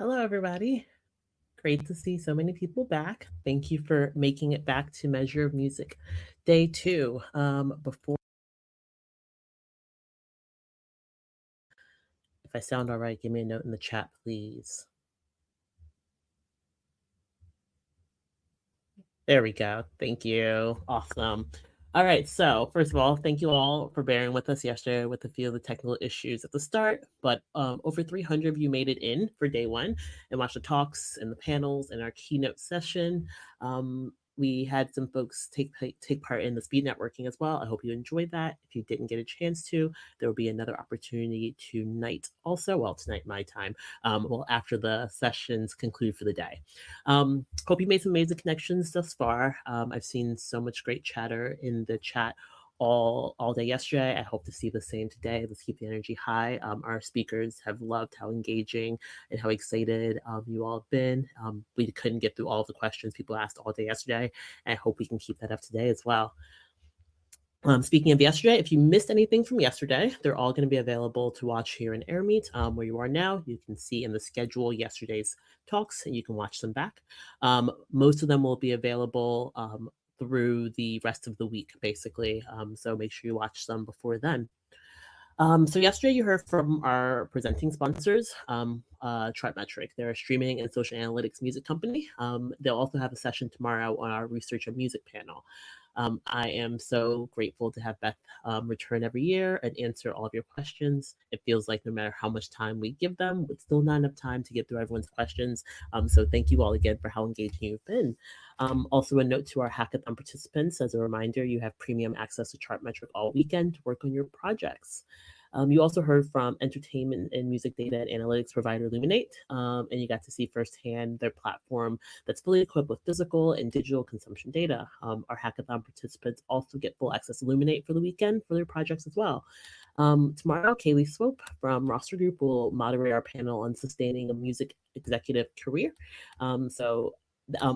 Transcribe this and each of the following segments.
Hello, everybody. Great to see so many people back. Thank you for making it back to Measure of Music Day 2. Before, if I sound all right, give me a note in the chat, please. There we go. Thank you. Awesome. All right. So, first of all, thank you all for bearing with us yesterday with a few of the technical issues at the start. But over 300 of you made it in for day one and watched the talks and the panels and our keynote session. We had some folks take part in the speed networking as well. I hope you enjoyed that. If you didn't get a chance to, there will be another opportunity tonight also. Well, tonight, my time. After the sessions conclude for the day. Hope you made some amazing connections thus far. I've seen so much great chatter in the chat all day yesterday. I hope to see the same today. Let's keep the energy high. Our speakers have loved how engaging and how excited you all have been. We couldn't get through all of the questions people asked all day yesterday, and I hope we can keep that up today as well. Speaking of yesterday, if you missed anything from yesterday, they're all going to be available to watch here in AirMeet. Where you are now, you can see in the schedule yesterday's talks, and you can watch them back. Most of them will be available through the rest of the week, basically. So make sure you watch them before then. So yesterday you heard from our presenting sponsors, Chartmetric. They're a streaming and social analytics music company. They'll also have a session tomorrow on our research of music panel. I am so grateful to have Beth return every year and answer all of your questions. It feels like no matter how much time we give them, it's still not enough time to get through everyone's questions. So thank you all again for how engaging you've been. Also, a note to our hackathon participants, as a reminder, you have premium access to Chartmetric all weekend to work on your projects. You also heard from entertainment and music data and analytics provider Illuminate, and you got to see firsthand their platform that's fully equipped with physical and digital consumption data. Our hackathon participants also get full access to Illuminate for the weekend for their projects as well. Tomorrow, Kaylee Swope from Roster Group will moderate our panel on sustaining a music executive career. And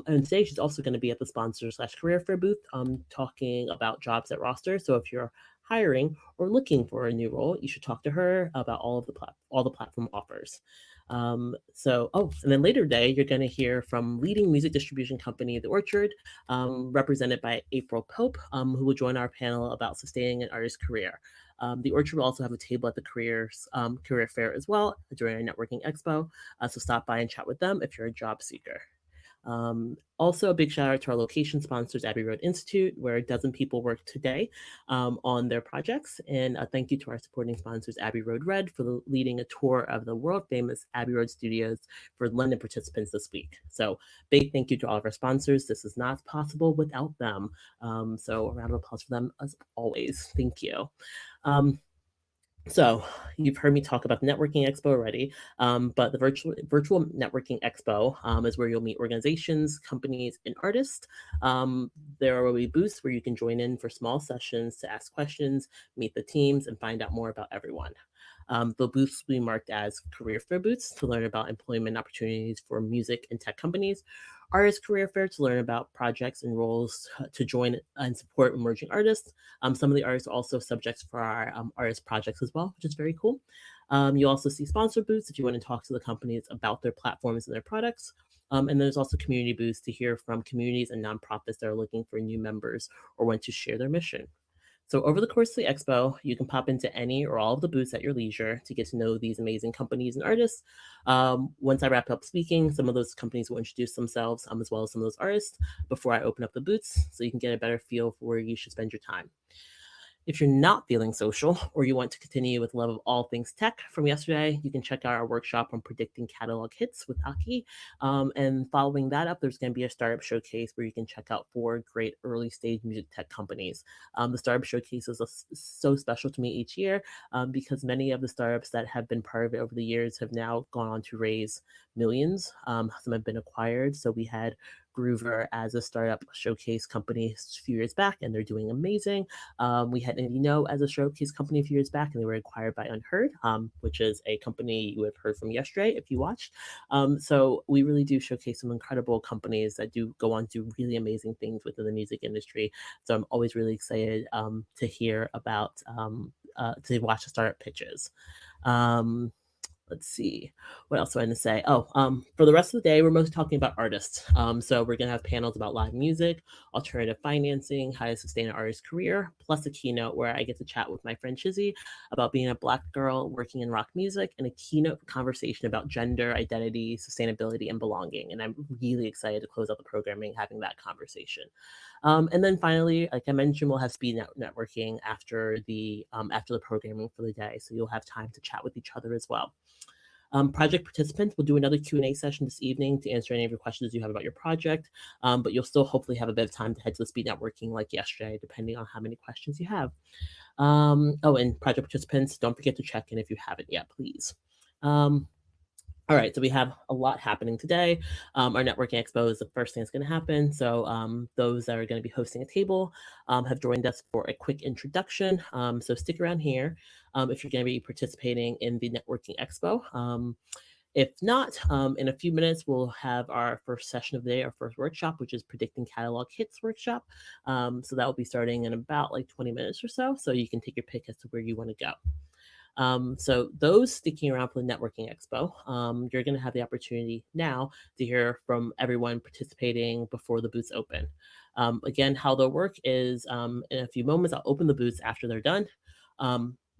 today she's also going to be at the sponsor/career fair booth talking about jobs at Roster. So if you're hiring or looking for a new role, you should talk to her about all the platform offers. And then later today, you're going to hear from leading music distribution company The Orchard, represented by April Pope, who will join our panel about sustaining an artist's career. The Orchard will also have a table at the career fair as well during our networking expo. So stop by and chat with them if you're a job seeker. Also, a big shout out to our location sponsors, Abbey Road Institute, where a dozen people work today on their projects. And a thank you to our supporting sponsors, Abbey Road Red, for leading a tour of the world famous Abbey Road Studios for London participants this week. So, big thank you to all of our sponsors. This is not possible without them. So, a round of applause for them as always. Thank you. So you've heard me talk about the networking expo already, but the virtual networking expo is where you'll meet organizations, companies, and artists. There will be booths where you can join in for small sessions to ask questions, meet the teams, and find out more about everyone. The booths will be marked as career fair booths to learn about employment opportunities for music and tech companies, artist career fair to learn about projects and roles to join and support emerging artists. Some of the artists are also subjects for our artist projects as well, which is very cool. You also see sponsor booths if you want to talk to the companies about their platforms and their products. And there's also community booths to hear from communities and nonprofits that are looking for new members or want to share their mission. So over the course of the expo, you can pop into any or all of the booths at your leisure to get to know these amazing companies and artists. Once I wrap up speaking, some of those companies will introduce themselves as well as some of those artists before I open up the booths so you can get a better feel for where you should spend your time. If you're not feeling social or you want to continue with love of all things tech from yesterday, you can check out our workshop on predicting catalog hits with Aki. And following that up, there's going to be a startup showcase where you can check out 4 great early stage music tech companies. The startup showcase is so special to me each year because many of the startups that have been part of it over the years have now gone on to raise millions. Some have been acquired. So we had Groover as a startup showcase company a few years back, and they're doing amazing. We had Indino as a showcase company a few years back, and they were acquired by Unheard, which is a company you have heard from yesterday if you watched. So we really do showcase some incredible companies that do go on to do really amazing things within the music industry. So I'm always really excited to hear about, to watch the startup pitches. Let's see. What else do I want to say? Oh, for the rest of the day, we're mostly talking about artists. So we're gonna have panels about live music, alternative financing, how to sustain an artist's career, plus a keynote where I get to chat with my friend Chizzy about being a Black girl working in rock music, and a keynote conversation about gender identity, sustainability, and belonging. And I'm really excited to close out the programming having that conversation. And then finally, like I mentioned, we'll have speed networking after the programming for the day, so you'll have time to chat with each other as well. Project participants will do another Q&A session this evening to answer any of your questions you have about your project, but you'll still hopefully have a bit of time to head to the speed networking like yesterday, depending on how many questions you have. Oh, and project participants, don't forget to check in if you haven't yet, please. All right, so we have a lot happening today. Our networking expo is the first thing that's going to happen. So those that are going to be hosting a table have joined us for a quick introduction. So stick around here if you're going to be participating in the networking expo. If not, in a few minutes, we'll have our first session of the day, our first workshop, which is Predicting Catalog Hits workshop. So that will be starting in about like 20 minutes or so. So you can take your pick as to where you want to go. So those sticking around for the networking expo, you're going to have the opportunity now to hear from everyone participating before the booths open. Again, how they'll work is in a few moments, I'll open the booths after they're done.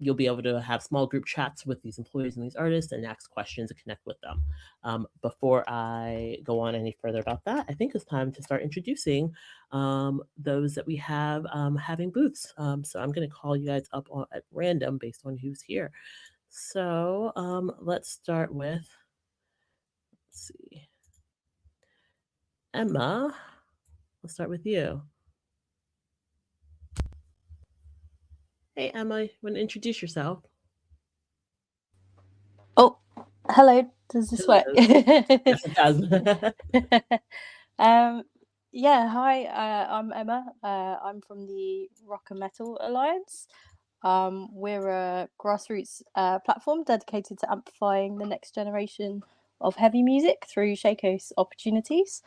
You'll be able to have small group chats with these employees and these artists and ask questions and connect with them. Before I go on any further about that, I think it's time to start introducing those that we have having booths. So I'm going to call you guys up at random based on who's here. So let's start with, let's see, Emma. Let's start with you. Hey, Emma, you want to introduce yourself? Oh, hello. Does this work? Yes, it does. Yeah, hi. I'm Emma. I'm from the Rock and Metal Alliance. We're a grassroots platform dedicated to amplifying the next generation of heavy music through showcase opportunities.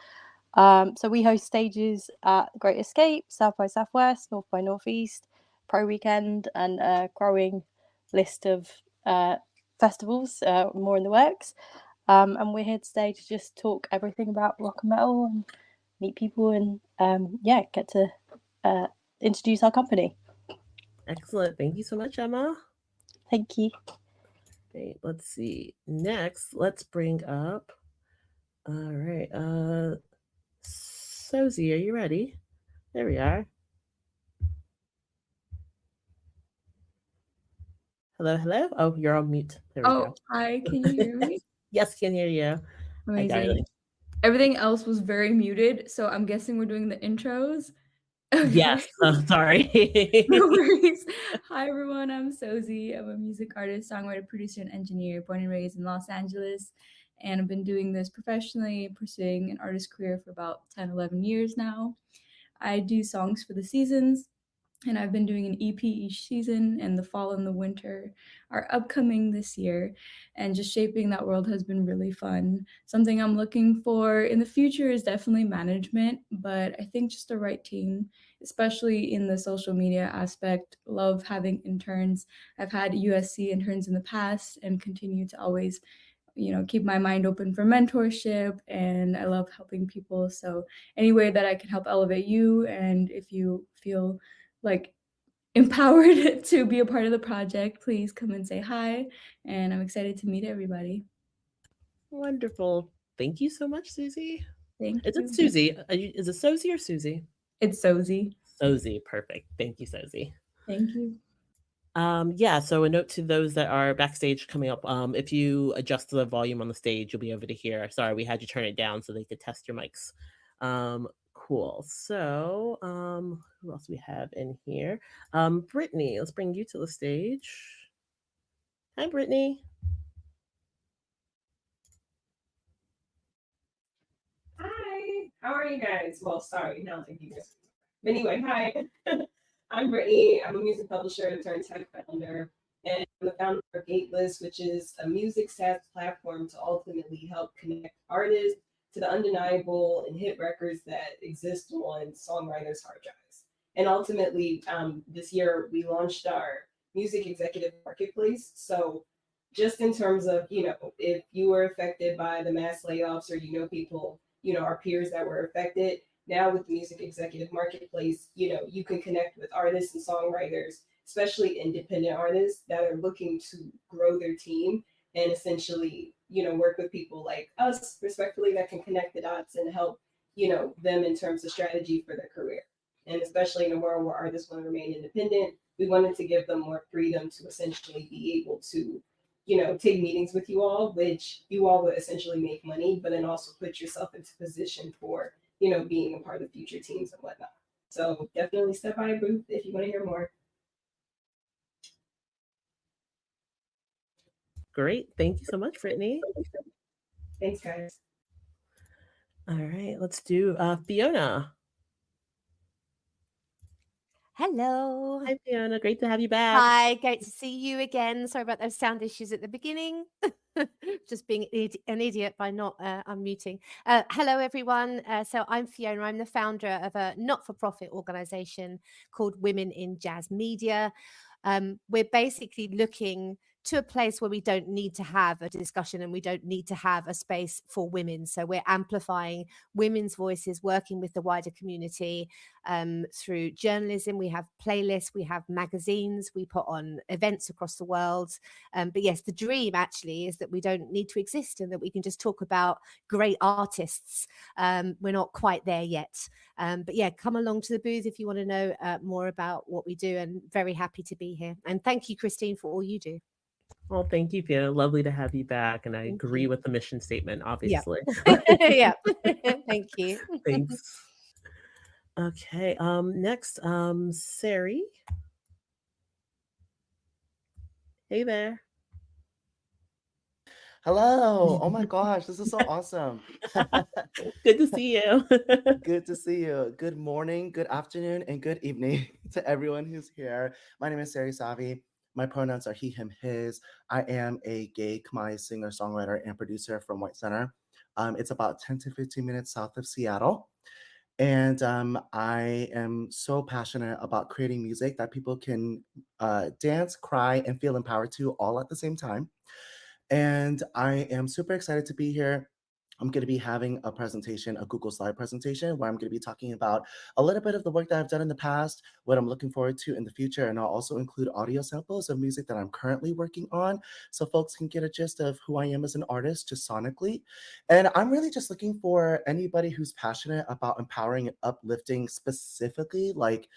So we host stages at Great Escape, South by Southwest, North by Northeast, Pro Weekend, and a growing list of festivals, more in the works. And we're here today to just talk everything about rock and metal and meet people and get to introduce our company. Excellent. Thank you so much, Emma. Thank you. Okay, let's see. Next, let's bring up. All right. Sozy, are you ready? There we are. Hello, hello. Oh, you're on mute. There we go. Hi, can you hear me? Yes, can hear you. Hi, Amazing. darling. Everything else was very muted, so I'm guessing we're doing the intros. Yes. Sorry. No worries. Hi, everyone. I'm Sozy. I'm a music artist, songwriter, producer, and engineer, born and raised in Los Angeles. And I've been doing this professionally, pursuing an artist career for about 10, 11 years now. I do songs for the seasons, and I've been doing an EP each season, and the fall and the winter are upcoming this year. And just shaping that world has been really fun. Something I'm looking for in the future is definitely management, but I think just the right team, especially in the social media aspect. Love having interns. I've had USC interns in the past and continue to always keep my mind open for mentorship, and I love helping people. So any way that I can help elevate you, and if you feel like empowered to be a part of the project, please come and say hi. And I'm excited to meet everybody. Wonderful. Thank you so much, Susie. Thank Is it you. Susie? Is it Sozy or Susie? It's Sozy. Sozy. Perfect. Thank you, Sozy. Thank you. Yeah, so a note to those that are backstage coming up. If you adjust the volume on the stage, you'll be able to hear. Sorry, we had you turn it down so they could test your mics. Cool. So, who else we have in here? Brittany, let's bring you to the stage. Hi, Brittany. Hi, how are you guys? Well, sorry, not like you guys. But anyway, hi. I'm Brittany. I'm a music publisher turned tech founder, and I'm the founder of Gateless, which is a music SaaS platform to ultimately help connect artists to the undeniable and hit records that exist on songwriters' hard drives. And ultimately, this year we launched our music executive marketplace. So just in terms of, if you were affected by the mass layoffs, or people, our peers that were affected, now with the Music Executive Marketplace, you can connect with artists and songwriters, especially independent artists that are looking to grow their team, and essentially, work with people like us, respectfully, that can connect the dots and help, them in terms of strategy for their career. And especially in a world where artists want to remain independent, we wanted to give them more freedom to essentially be able to, take meetings with you all, which you all would essentially make money, but then also put yourself into position for, being a part of future teams and whatnot. So definitely step by a booth if you want to hear more. Great. Thank you so much, Brittany. Thanks, guys. All right, let's do Fiona. Hello. Hi, Fiona. Great to have you back. Hi, great to see you again. Sorry about those sound issues at the beginning. Just being an idiot by not unmuting. Hello, everyone. So I'm Fiona. I'm the founder of a not-for-profit organization called Women in Jazz Media. We're basically looking to a place where we don't need to have a discussion and we don't need to have a space for women. So we're amplifying women's voices, working with the wider community through journalism. We have playlists, we have magazines, we put on events across the world. But yes, the dream actually is that we don't need to exist and that we can just talk about great artists. We're not quite there yet. But yeah, come along to the booth if you want to know more about what we do, and very happy to be here. And thank you, Christine, for all you do. Well, thank you, Fiona. Lovely to have you back. And I Thank agree you. with the mission statement, obviously. Yeah. Thank you. Thanks. Okay. Next, Sari. Hey there. Hello. Oh my gosh, this is so awesome. Good to see you. Good to see you. Good morning, good afternoon, and good evening to everyone who's here. My name is Sari Savi. My pronouns are he, him, his. I am a gay Khmer singer, songwriter, and producer from White Center. It's about 10 to 15 minutes south of Seattle. And I am so passionate about creating music that people can dance, cry, and feel empowered to all at the same time. And I am super excited to be here. I'm going to be having a presentation, a Google Slide presentation, where I'm going to be talking about a little bit of the work that I've done in the past, what I'm looking forward to in the future, and I'll also include audio samples of music that I'm currently working on, so folks can get a gist of who I am as an artist, just sonically. And I'm really just looking for anybody who's passionate about empowering and uplifting, specifically like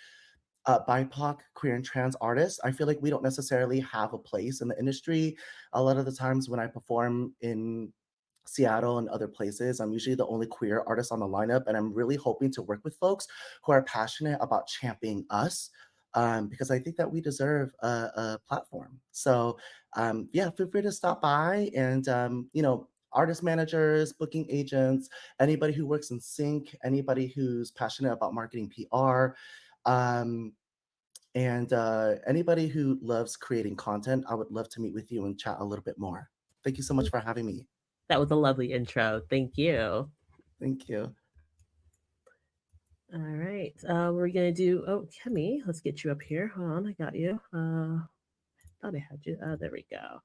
BIPOC, queer and trans artists. I feel like we don't necessarily have a place in the industry. A lot of the times when I perform in Seattle and other places, I'm usually the only queer artist on the lineup, and I'm really hoping to work with folks who are passionate about championing us, because I think that we deserve a platform. So yeah, feel free to stop by, and artist managers, booking agents, anybody who works in sync, anybody who's passionate about marketing, PR, and anybody who loves creating content, I would love to meet with you and chat a little bit more. Thank you so much for having me. That was a lovely intro. Thank you. Thank you. All right. We're going to do, Kemi, let's get you up here. Hold on. I got you. Thought I had you. There we go.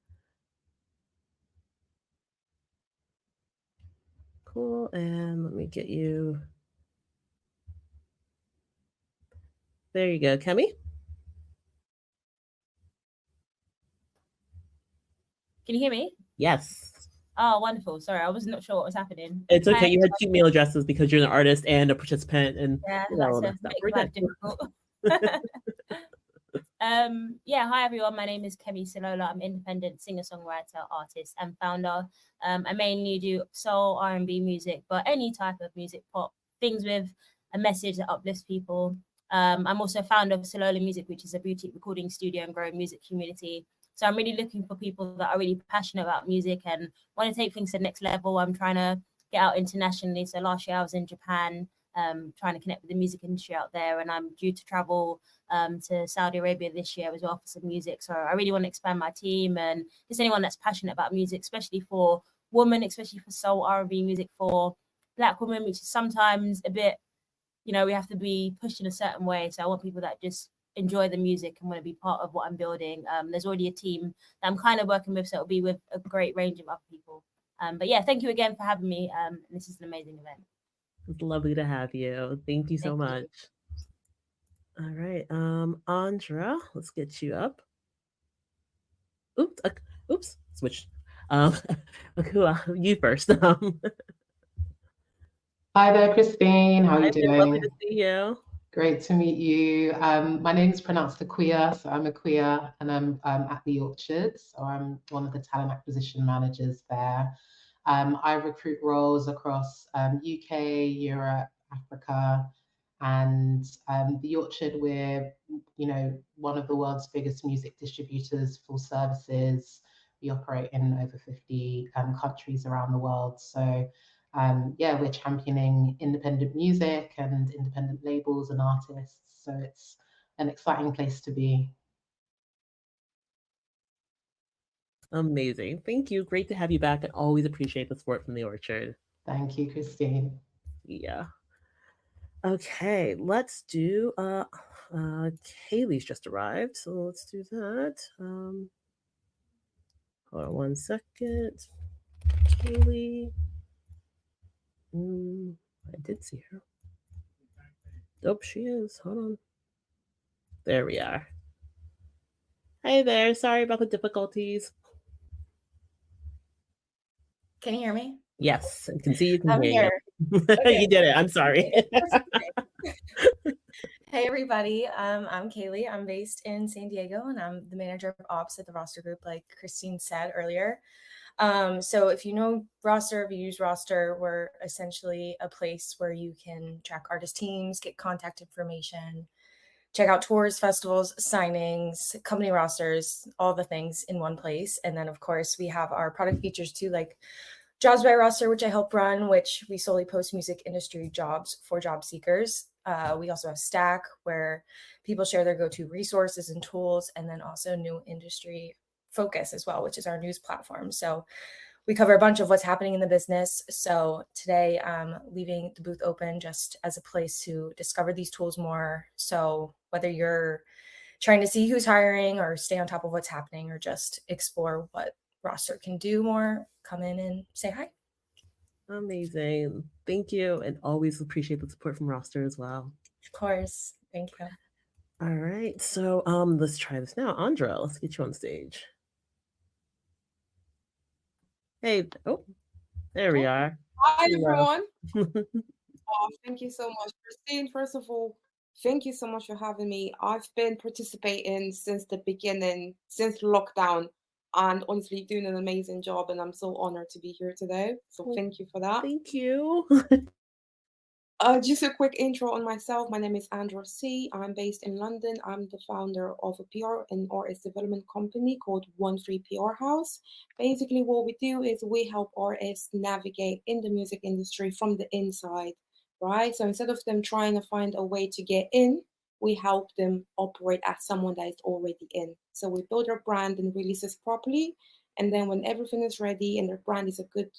Cool. And let me get you. There you go, Kemi. Can you hear me? Yes. Oh, wonderful. Sorry, I was not sure what was happening. It's okay. Hi, You had two email addresses because you're an artist and a participant, and yeah, all that's that stuff. makes We're life good. difficult. Yeah, hi everyone. My name is Kemi Silola. I'm an independent singer-songwriter, artist, and founder. I mainly do soul, R&B music, but any type of music, pop, things with a message that uplifts people. I'm also founder of Silola Music, which is a boutique recording studio and growing music community. So I'm really looking for people that are really passionate about music and want to take things to the next level. I'm trying to get out internationally. So last year I was in Japan, trying to connect with the music industry out there, and I'm due to travel to Saudi Arabia this year as well for some music. So I really want to expand my team, and just anyone that's passionate about music, especially for women, especially for soul R&B music for Black women, which is sometimes a bit, we have to be pushed in a certain way. So I want people that just enjoy the music and want to be part of what I'm building. There's already a team that I'm kind of working with, so it'll be with a great range of other people. But yeah, thank you again for having me. This is an amazing event. It's lovely to have you. Thank you so Thank much. you. All right, Andra, let's get you up. Oops, switch. You first. Hi there, Christine. How are you Hi there, lovely doing? to see you. Great to meet you. My name is pronounced Aquia, so I'm Aquia, and I'm at the Orchard. So I'm one of the talent acquisition managers there. I recruit roles across UK, Europe, Africa, and the Orchard. We're, one of the world's biggest music distributors, full services. We operate in over 50 countries around the world. So yeah, we're championing independent music and independent labels and artists. So it's an exciting place to be. Amazing. Thank you. Great to have you back and always appreciate the support from the Orchard. Thank you, Christine. Yeah. Okay, let's do Kaylee's just arrived, so let's do that. Hold on one second. Kaylee. I did see her. Oh, she is. Hold on. There we are. Hey there. Sorry about the difficulties. Can you hear me? Yes, I can see you. Can I'm hear here. you. Okay. You did it. I'm sorry. Hey everybody, I'm Kaylee. I'm based in San Diego and I'm the manager of ops at the Roster Group, like Christine said earlier. So if you know Roster, if you use Roster, we're essentially a place where you can track artist teams, get contact information, check out tours, festivals, signings, company rosters, all the things in one place. And then of course we have our product features too, like Jobs by Roster, which I help run, which we solely post music industry jobs for job seekers. We also have Stack, where people share their go-to resources and tools, and then also new industry focus as well, which is our news platform. So we cover a bunch of what's happening in the business. So today I'm leaving the booth open just as a place to discover these tools more. So whether you're trying to see who's hiring or stay on top of what's happening or just explore what Roster can do more, come in and say hi. Amazing. Thank you. And always appreciate the support from Roster as well. Of course. Thank you. All right. So let's try this now. Andra, let's get you on stage. Hey, oh, there we are. Hi, Hello. everyone. Thank you so much, Christine. First of all, thank you so much for having me. I've been participating since the beginning, since lockdown, and honestly doing an amazing job. And I'm so honored to be here today. So thank you for that. Thank you. Just a quick intro on myself. My name is Andra C. I'm based in London. I'm the founder of a PR and artist development company called 13 PR House. Basically, what we do is we help artists navigate in the music industry from the inside, right? So instead of them trying to find a way to get in, we help them operate as someone that is already in. So we build our brand and release this properly. And then when everything is ready and their brand is a good,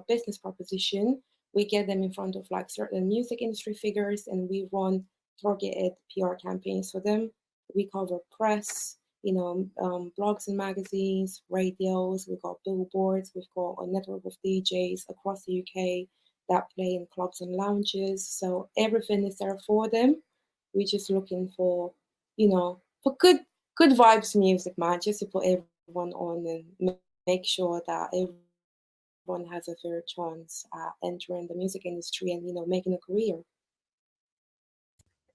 business proposition, we get them in front of like certain music industry figures and we run targeted PR campaigns for them. We cover press, blogs and magazines, radios, we've got billboards, we've got a network of DJs across the UK that play in clubs and lounges. So everything is there for them. We're just looking for, for good vibes music, man, just to put everyone on and make sure that everyone has a fair chance at entering the music industry and making a career.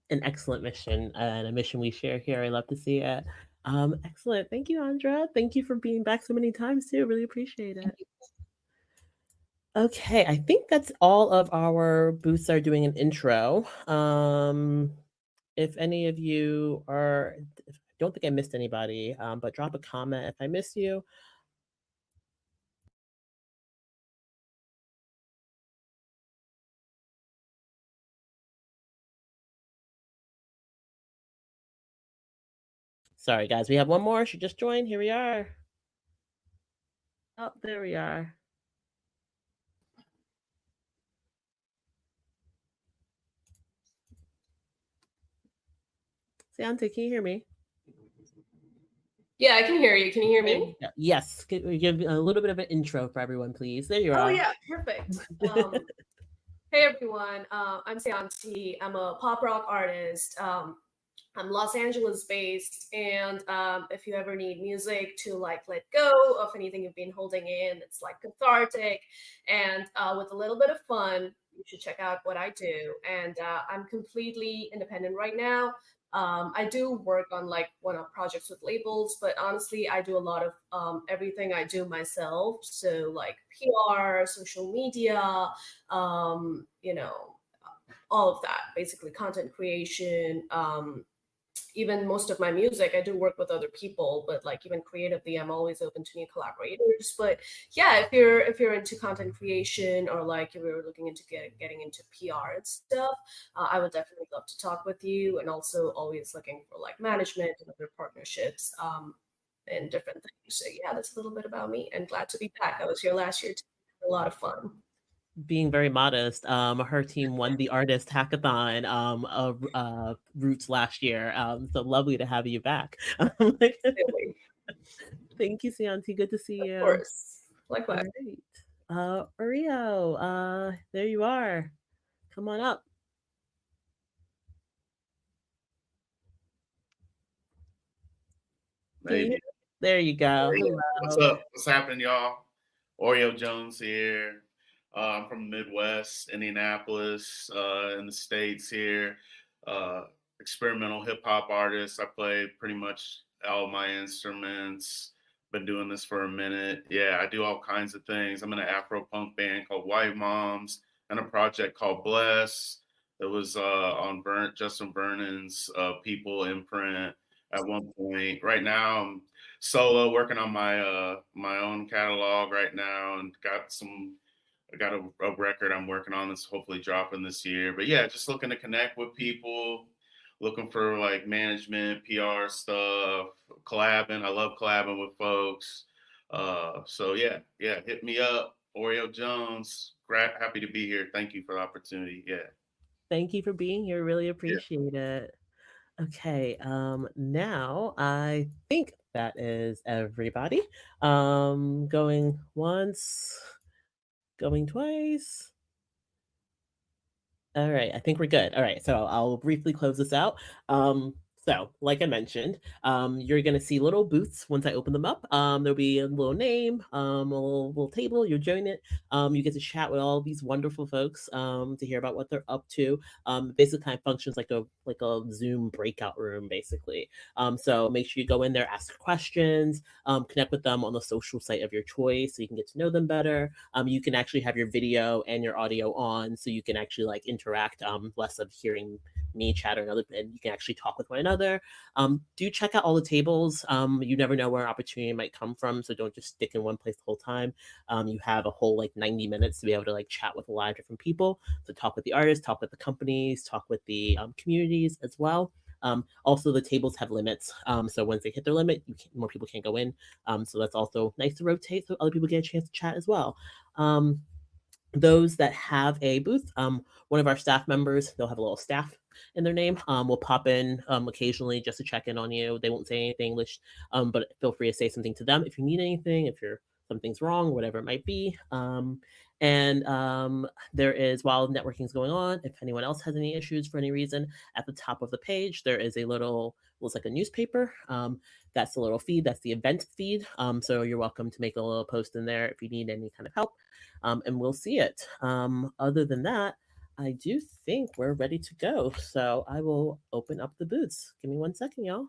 An excellent mission and a mission we share here. I love to see it. Excellent. Thank you, Andra. Thank you for being back so many times too. Really appreciate it. Okay, I think that's all of our booths are doing an intro. If any of you are, I don't think I missed anybody, but drop a comment if I miss you. Sorry, guys. We have one more. She just joined. Here we are. Oh, there we are. Seante, can you hear me? Yeah, I can hear you. Can you hear me? Yes. Can we give a little bit of an intro for everyone, please? There you are. Oh yeah, perfect. Hey everyone, I'm Seante. I'm a pop rock artist. I'm Los Angeles based, and if you ever need music to like let go of anything you've been holding in, it's like cathartic, and with a little bit of fun, you should check out what I do. And I'm completely independent right now. I do work on like one-off projects with labels, but honestly, I do a lot of everything I do myself. So like PR, social media, you know, all of that, basically content creation. Even most of my music, I do work with other people, but like even creatively, I'm always open to new collaborators. But yeah, if you're into content creation, or like if you're looking into getting into PR and stuff, I would definitely love to talk with you. And also always looking for like management and other partnerships, and different things. So yeah, that's a little bit about me, and glad to be back. I was here last year too. A lot of fun. Being very modest, her team won the artist hackathon of Roots last year. So lovely to have you back. Really. Thank you, Seante. Good to see you. Of course. Likewise. All right. Oreo, there you are. Come on up. Maybe. There you go. Hello. What's up? What's happening, y'all? Oreo Jones here. I'm from the Midwest, Indianapolis, in the States here. Experimental hip hop artist. I play pretty much all my instruments. Been doing this for a minute. Yeah, I do all kinds of things. I'm in an Afro punk band called White Moms and a project called Bless. It was on Justin Vernon's People imprint at one point. Right now, I'm solo working on my my own catalog right now, and I got a record I'm working on that's hopefully dropping this year. But yeah, just looking to connect with people, looking for like management, PR stuff, collabing. I love collabing with folks. So yeah, hit me up, Oreo Jones. Happy to be here. Thank you for the opportunity. Yeah. Thank you for being here. Really appreciate it. Okay, now I think that is everybody. Going once, going twice. All right, I think we're good. All right, so I'll briefly close this out. So, like I mentioned, you're gonna see little booths once I open them up. There'll be a little name, a little table. You join it. You get to chat with all these wonderful folks to hear about what they're up to. Basically, kind of functions like a Zoom breakout room, basically. So make sure you go in there, ask questions, connect with them on the social site of your choice, so you can get to know them better. You can actually have your video and your audio on, so you can actually like interact, less of hearing me chatter and you can actually talk with one another. Do check out all the tables. You never know where an opportunity might come from, so don't just stick in one place the whole time. You have a whole like 90 minutes to be able to like chat with a lot of different people. So talk with the artists, talk with the companies, talk with the communities as well. Also, the tables have limits. So once they hit their limit, more people can't go in. So that's also nice to rotate so other people get a chance to chat as well. Those that have a booth, one of our staff members, they'll have a little staff in their name, will pop in occasionally just to check in on you. They won't say anything English, but feel free to say something to them if you need anything, if something's wrong, whatever it might be. There is, while networking is going on, if anyone else has any issues for any reason, at the top of the page, there is a little, looks like a newspaper. That's the little feed, that's the event feed. So you're welcome to make a little post in there if you need any kind of help, and we'll see it. Other than that, I do think we're ready to go. So I will open up the booths. Give me 1 second, y'all.